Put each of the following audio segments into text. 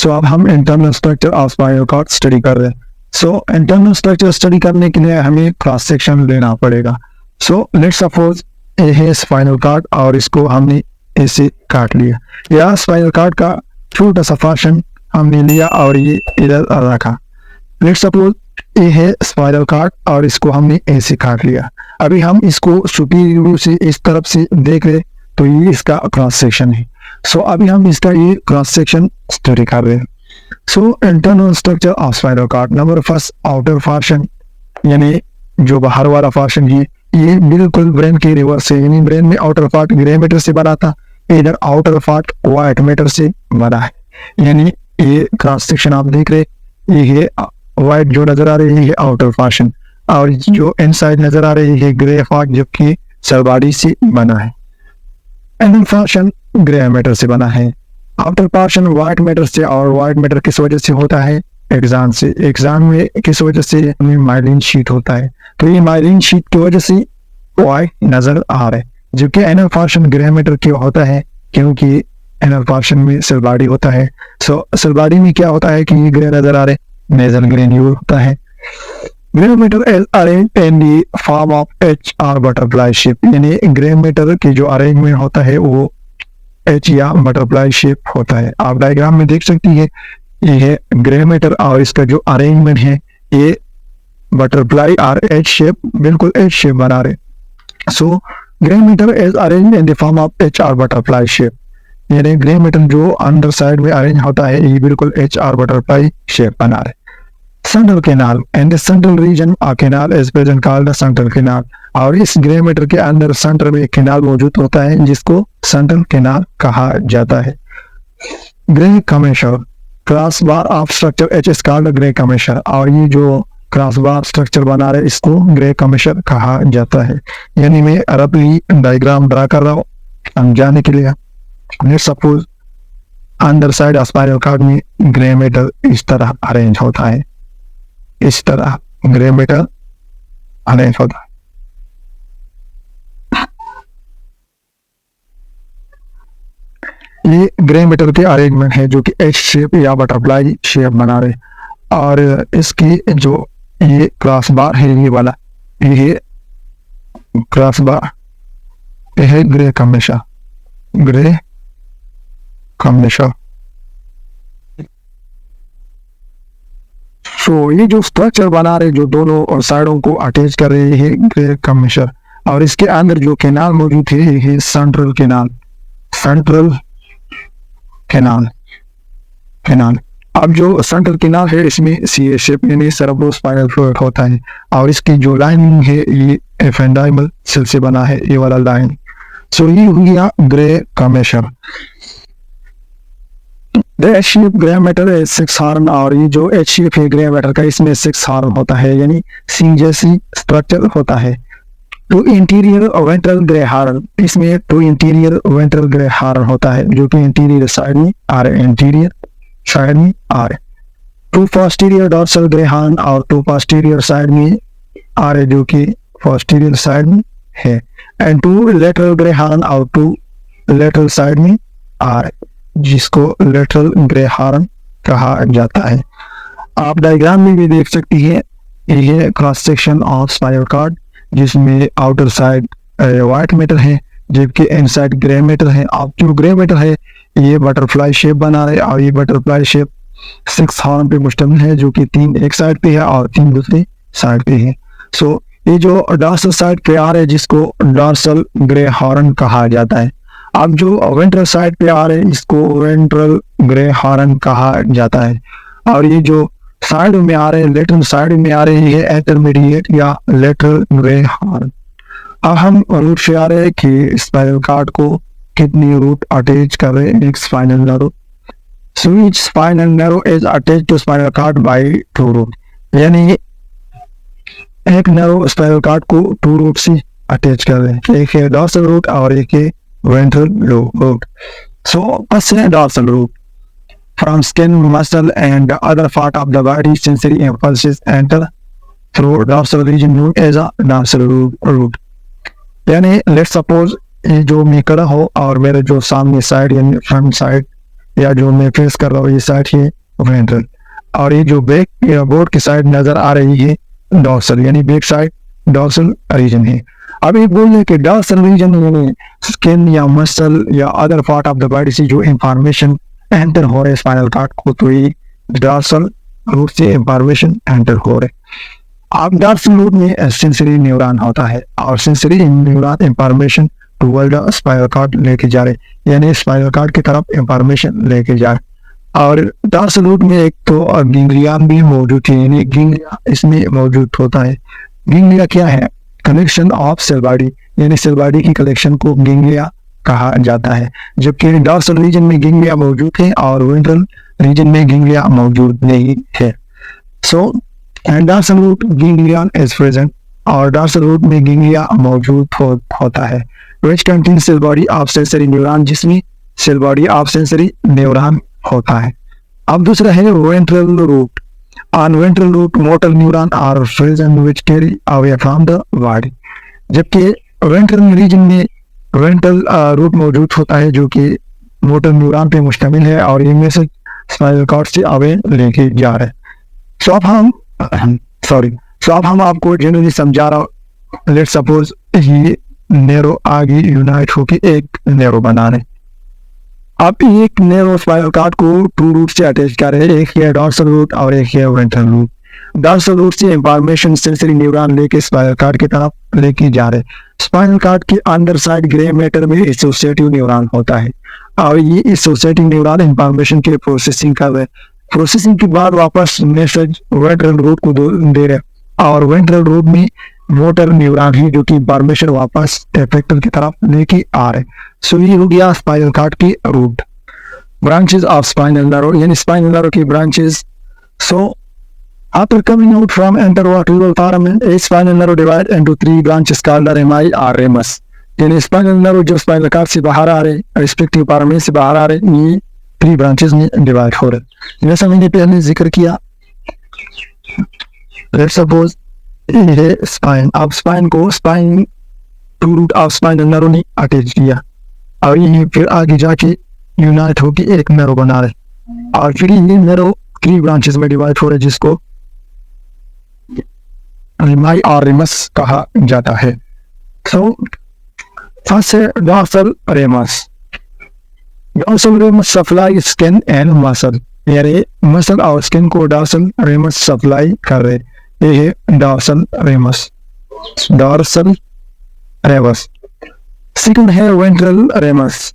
सो अब हम internal structure of spinal cord study कर रहे हैं। सो इंटरनल स्ट्रक्चर स्टडी करने के लिए हमें क्रॉस सेक्शन लेना पड़ेगा। सो लेट्स सपोज ये है स्पाइनल कॉर्ड और इसको हमने ऐसे काट लिया, या स्पाइनल कॉर्ड का छोटा सा पोर्शन हमने लिया और ये इधर रखा। लेट्स सपोज ये है स्पाइनल कॉर्ड और इसको हमने ऐसे काट लिया। अभी हम इसको सुपीरियर व्यू से इस तरफ से देख रहे तो ये इसका क्रॉस सेक्शन है। सो अभी हम इसका ये क्रॉस सेक्शन स्टडी कर रहे हैं। So internal structure of spinal cord, number first outer portion, यानी जो बाहर वाला पोर्शन है ये बिल्कुल ब्रेन के रिवर्स से, यानी ब्रेन में आउटर पार्ट ग्रे मैटर से बना था, इधर आउटर पार्ट व्हाइट मैटर से बना है। यानी ये क्रॉस सेक्शन आप देख रहे, ये व्हाइट जो नजर आ रही है आउटर पोर्शन, और जो इनसाइड नजर आ रही है ग्रे पार्ट जो कि सेल बॉडी से बना है। इनर पोर्शन ग्रे मैटर से बना है, आउटर पोर्शन व्हाइट मैटर से, और व्हाइट मैटर किस वजह से होता है? एक्सान से। एक्सान में किस वजह से? माइलिन शीट होता है, तो ये माइलिन शीट की वजह से व्हाइट नजर आ रहा है, जबकि इनर पोर्शन ग्रे मैटर क्यों होता है? क्योंकि इनर पोर्शन में सेल बॉडी होता है। सो सेल बॉडी में क्या होता है कि ये ग्रे नजर आ रहे, नेजल ग्रेन्यूल होता है। Grey matter is arranged in the form of H और बटरफ्लाई शेप, यानी ग्रे मैटर की जो अरेंजमेंट होता है वो एच या बटरफ्लाई शेप होता है। आप डायग्राम में देख सकती है, ये है ग्रे मैटर और इसका जो अरेंजमेंट है ये बटरफ्लाई और एच शेप, बिल्कुल एच शेप बना रहे। So grey matter is arranged in the form of H और बटरफ्लाई शेप, यानी ग्रे मैटर जो अंडर साइड में अरेंज होता है ये बिल्कुल एच और बटरफ्लाई शेप बना रहे। Central canal, and the central region of canal is present called the central canal, और इस ग्रे मैटर के अंदर सेंटर में एक कैनाल मौजूद होता है जिसको सेंट्रल कैनाल कहा जाता है। Grey commissure, crossbar of structure H is called grey commissure, और ये जो क्रॉस बार स्ट्रक्चर बना रहे इसको ग्रे कमेशर कहा जाता है। यानी मैं रफली डायग्राम ड्रा कर रहा हूँ समझाने के लिए। लेट्स सपोज अंदर साइड स्पाइनल कॉर्ड में ग्रे मैटर इस तरह अरेंज होता है, इस तरह ग्रे मैटर अरेंज होता है। ये ग्रे मैटर के अरेंजमेंट है जो कि एच शेप या बटरफ्लाई शेप बना रहे, और इसकी जो ये क्रॉस बार है ये वाला, ये क्रॉस बार ये है ग्रे कमेशर, ग्रे कमेशर। सो ये जो स्ट्रक्चर बना रहे जो दोनों और साइडों को अटैच कर रहे हैं ग्रे कमेशर, और इसके अंदर जो कैनाल मौजूद है ये central canal, central canal canal. अब जो सेंट्रल कैनाल है इसमें सी शेप यानी सेरेब्रोस्पाइनल फ्लूइड होता है, और इसकी जो लाइनिंग है ये एपेंडाइमल सेल से बना है, ये वाला लाइन। सो ये हो गया grey commissure. H shape grey matter है 6 हॉर्न, और ये जो एच शेप है ग्रे मैटर का इसमें 6 हॉर्न होता है, यानी सी जैसी स्ट्रक्चर होता है। Two interior ventral grey horn, इसमें two interior ventral grey horn होता है जो कि इंटीरियर साइड में आ रहे, इंटीरियर साइड में आ रहे। Two posterior dorsal grey horn और टू पोस्टीरियर साइड में आ रहे जो कि पोस्टीरियर साइड में है, and two lateral grey horn और टू लेटरल साइड में आ रहे जिसको लेटरल ग्रे हॉर्न कहा जाता है। आप डायग्राम में भी देख सकती है, ये cross section of spinal cord जिसमें आउटर साइड व्हाइट मैटर है जबकि इनसाइड ग्रे मैटर है। अब जो ग्रे मैटर है ये बटरफ्लाई शेप बना रहे, और ये बटरफ्लाई शेप 6 हॉर्न पे मुश्तमिल है जो कि 3 एक साइड पे है और 3 दूसरी साइड पे है। सो ये जो डॉर्सल साइड पे आ रहे जिसको डॉर्सल ग्रे हॉर्न कहा जाता है। अब जो वेंट्रल साइड पे आ रहे इसको वेंट्रल ग्रे हॉर्न कहा जाता है, और ये जो साइड में आ रहे लेटरल साइड में आ रहे ये इंटरमीडिएट या लेटरल ग्रे हॉर्न। अब हम रूट से आ रहे हैं कि स्पाइनल कॉर्ड को कितनी रूट अटैच कर रहे हैं, एक spinal nerve. So each spinal nerve is attached to spinal cord by 2 root, यानी एक नर्व स्पाइनल कॉर्ड को 2 रूट से अटैच कर रहे हैं, एक है डॉर्सल रूट और एक है वेंट्रल रूट। सो फर्स्ट है dorsal root, from skin, muscle and other part of the body, sensory impulses enter through dorsal region known as a dorsal root। यानी लेट्स सपोज ये जो मैं खड़ा हो और मेरे जो सामने साइड यानी फ्रंट साइड या जो मैं फेस कर रहा हूँ ये साइड है वेंट्रल, और ये जो बैक बोर्ड की साइड नजर आ रही है डॉर्सल, यानी बैक साइड डॉर्सल रीजन है। अब एक बोल रहे कि डॉर्सल रीजन यानी स्किन या मसल या other part of the body से जो इंफॉर्मेशन एंटर हो रहे स्पाइनल कॉर्ड को, तो ये डॉर्सल रूट से इंफॉर्मेशन एंटर हो रहे। अब डॉर्सल रूट में सेंसरी न्यूरॉन होता है और sensory neuron information toward spinal cord लेके जा रहे, यानी स्पाइनल कॉर्ड की तरफ इंफॉर्मेशन लेके जा रहे। और डॉर्सल रूट में एक तो गैंग्लियन भी मौजूद है, यानी गैंग्लिया इसमें मौजूद होता है। गैंग्लिया क्या है? कलेक्शन ऑफ सेल बॉडी, यानी सेल बॉडी की कलेक्शन को गैंग्लिया कहा जाता है। जबकि डॉर्सल रीजन में गैंग्लिया मौजूद है और वेंट्रल रीजन में गैंग्लिया मौजूद नहीं है। So dorsal root ganglion is present, और डॉर्सल रूट में गैंग्लिया मौजूद होता है। Which contain cell body of sensory neuron, जिसमें cell body of sensory neuron होता है। अब दूसरा है ventral root. On ventral root motor neuron are present which carry away from the body. जबकि वेंट्रल रीजन में वेंट्रल रूट मौजूद होता है जो कि मोटर न्यूरॉन पे मुश्तमिल है और इनमें से स्पाइनल कॉर्ड से अवे लेके जा रहे हैं। सो अब हम आपको जनरली समझा रहा हूँ। लेट्स सपोज ये नेरो आगे यूनाइट होके एक नेरो बना रहे। अब एक नेरो स्पाइनल कॉर्ड को टू रूट से अटैच कर रहे हैं, एक है डॉर्सल रूट और एक है वेंट्रल रूट। डॉर्सल रूट से इंफॉर्मेशन सेंसरी न्यूरॉन लेके स्पाइनल कॉर्ड की तरफ लेके जा रहे। स्पाइनल कॉर्ड के अंदर साइड ग्रे मैटर में एसोसिएटिव न्यूरॉन होता है और ये एसोसिएटिव न्यूरॉन इंफॉर्मेशन के प्रोसेसिंग कर रहे। प्रोसेसिंग के बाद वापस मैसेज वेंट्रल रूट को दे रहे, और वेंट्रल रूट में मोटर न्यूरॉन है जो कि इंफॉर्मेशन वापस एफेक्टर की तरफ लेके आ रहे। सो ये हो गया स्पाइनल कॉर्ड की root. Branches of spinal nerve, यानी स्पाइनल नर्व की branches. So after coming out from intervertebral foramen, a spinal nerve divided into three branches called rami or ramus। यानी स्पाइनल नर्व जो स्पाइनल कॉर्ड से बाहर आ रहे, respective foramen से बाहर आ रहे, ये थ्री ब्रांचेस में डिवाइड हो रहे। जैसा मैंने पहले जिक्र किया, लेट्स सपोज ये स्पाइन, अब स्पाइन को spine to root of spinal nerve ने अटैच किया और ये फिर आगे जाके यूनाइट होके एक नर्व बना रहे और फिर ये नर्व थ्री ब्रांचेस में डिवाइड हो रहे जिसको रिमाई और रेमस कहा जाता है। सो फर्स्ट है dorsal ramus. Dorsal ramus supply skin and muscle, यानी मसल और स्किन को डॉर्सल रेमस सप्लाई कर रहे, ये है dorsal ramus. Dorsal ramus. Second है ventral ramus.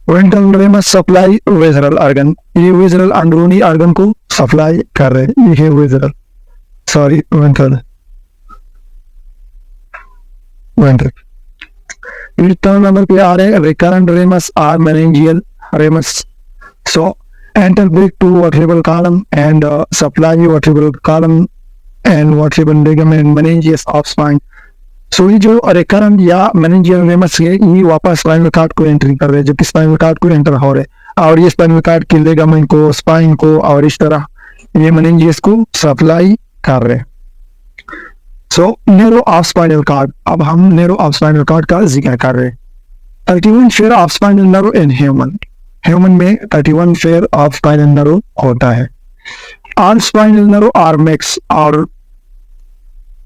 Ventral ramus supply visceral organ, ये विज़रल अंदरूनी ऑर्गन को सप्लाई कर रहे, ये है विज़रल वेंट्रल। थर्ड नंबर पे आ रहे रिकरेंट रेमस और meningeal ramus. So enter break to vertebral column and supply vertebral column and vertebral ligament meninges of spine. So ये जो रिकरेंट या मेनिंजियल रेमस है ये वापस स्पाइनल कॉर्ड को एंट्री कर रहे, जबकि स्पाइनल कॉर्ड को एंटर हो रहे और ये स्पाइनल कॉर्ड के लिगामेंट को, स्पाइन को और इस तरह ये मेनिंजियस को सप्लाई कर रहे। सो नेरो ऑफ स्पाइनल कॉर्ड। अब हम नेरो ऑफ स्पाइनल कॉर्ड का जिक्र कर रहे। 31 pair of spinal nerve in human में 31 पेयर ऑफ स्पाइनल नर्व होता है। All spinal nerve are mix, और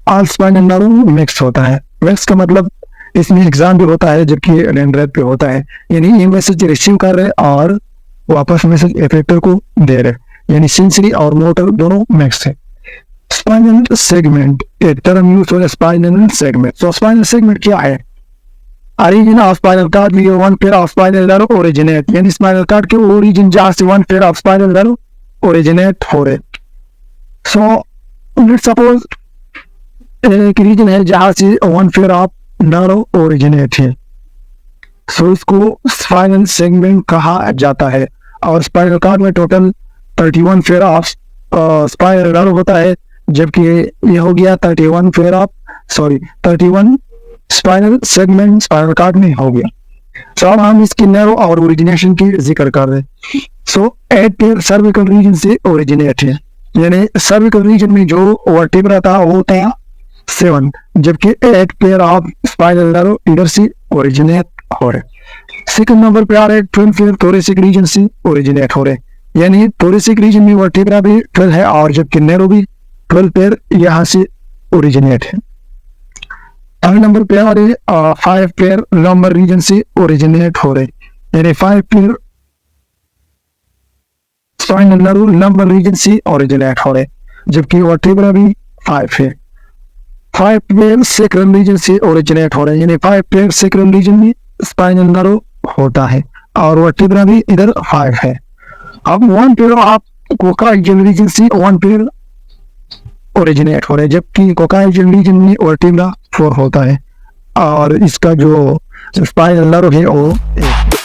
ऑल स्पाइनल नर्व मिक्स होता है। मिक्स का मतलब इसमें एग्जाम भी होता है जबकि डेंड्राइट पे होता है, यानी ये मैसेज रिसीव कर रहे और वापस मैसेज इफेक्टर को दे रहे, यानी सेंसरी और मोटर दोनों मिक्स है। स्पाइनल सेगमेंट, एक टर्म यूज हो स्पाइनल सेगमेंट। तो स्पाइनल सेगमेंट क्या है? origin of spinal cord में one pair of spinal nerve originate, यानी स्पाइनल कॉर्ड के ओरिजिन जहाँ से one pair of spinal nerve originate हो रहे। So let's suppose एक रीजन है जहाँ से one pair of nerve originate है, so इसको स्पाइनल सेगमेंट कहा जाता है। और स्पाइनल कॉर्ड में total 31 pair of spinal nerve होता है, जबकि ये हो गया 31 स्पाइनल सेगमेंट स्पाइनल कॉर्ड में हो गया। तो अब हम इसकी नर्व और ओरिजिनेशन की जिक्र कर रहे हैं। सो 8 पेयर सर्विकल रीजन से ओरिजिनेट है, यानी सर्विकल रीजन में जो वर्टिब्रा था वो था 7, जबकि 8 पेयर ऑफ स्पाइनल नर्व इधर से ओरिजिनेट हो रहे। सेकंड नंबर पे आ रहे 12 पेयर थोरेसिक रीजन से ओरिजिनेट हो रहे, यानी थोरेसिक रीजन में वर्टिब्रा भी 12 है और जबकि नैरो भी 12 पेयर यहाँ से ओरिजिनेट है। थर्ड नंबर पे आ रहे 5 पेयर लंबर रीजन से ओरिजिनेट हो रहे, यानी 5 pair spinal nerve lumbar region से ओरिजिनेट हो रहे, जबकि वर्टिब्रा भी 5 है। 5 पेयर सैक्रल रीजन से ओरिजिनेट हो रहे, यानी 5 पेयर सैक्रल रीजन में स्पाइनल नर्व होता है और वर्टिब्रा भी इधर 5 है। अब 1 पेयर आप कोकाइजल रीजन से 1 पेयर ओरिजिनेट हो रहे, जबकि कोकाइजल रीजन में वर्टिब्रा 4 होता है और इसका जो स्पाइनल नर्व है वो 1।